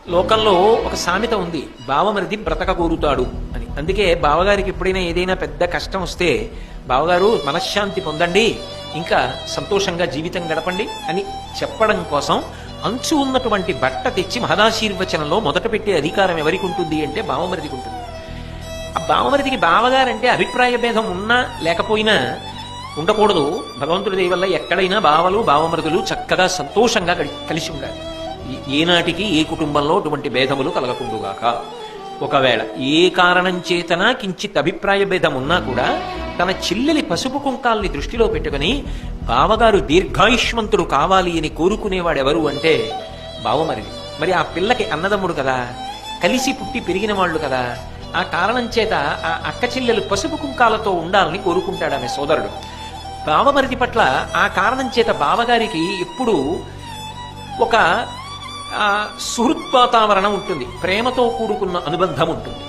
లోకంలో ఒక సామెత ఉంది, బావమరిది బ్రతక కోరుతాడు అని. అందుకే బావగారికి ఎప్పుడైనా ఏదైనా పెద్ద కష్టం వస్తే, బావగారు మనశ్శాంతి పొందండి, ఇంకా సంతోషంగా జీవితం గడపండి అని చెప్పడం కోసం అంచు ఉన్నటువంటి బట్ట తెచ్చి మహదాశీర్వచనంలో మొదట పెట్టే అధికారం ఎవరికి ఉంటుంది అంటే బావమరిదికి ఉంటుంది. ఆ బావమరిదికి బావగారంటే అభిప్రాయ భేదం ఉన్నా లేకపోయినా ఉండకూడదు. భగవంతుడి దయ వల్ల ఎక్కడైనా బావలు బావమరుదులు చక్కగా సంతోషంగా కలిసి ఉండాలి. ఏనాటికి ఏ కుటుంబంలో అటువంటి భేదములు కలగకుండుగాక. ఒకవేళ ఏ కారణం చేతనా కించిత్ అభిప్రాయ భేదం ఉన్నా కూడా తన చెల్లెలి పసుపు కుంకాల్ని దృష్టిలో పెట్టుకుని బావగారు దీర్ఘాయుష్మంతుడు కావాలి అని కోరుకునేవాడెవరు అంటే బావమరిది. మరి ఆ పిల్లకి అన్నదమ్ముడు కదా, కలిసి పుట్టి పెరిగిన వాళ్ళు కదా, ఆ కారణం చేత ఆ అక్క చెల్లెలు పసుపు కుంకాలతో ఉండాలని కోరుకుంటాడు ఆమె సోదరుడు. బావమరిది పట్ల ఆ కారణం చేత బావగారికి ఎప్పుడు ఒక సుహృత్ వాతావరణం ఉంటుంది, ప్రేమతో కూడుకున్న అనుబంధం ఉంటుంది.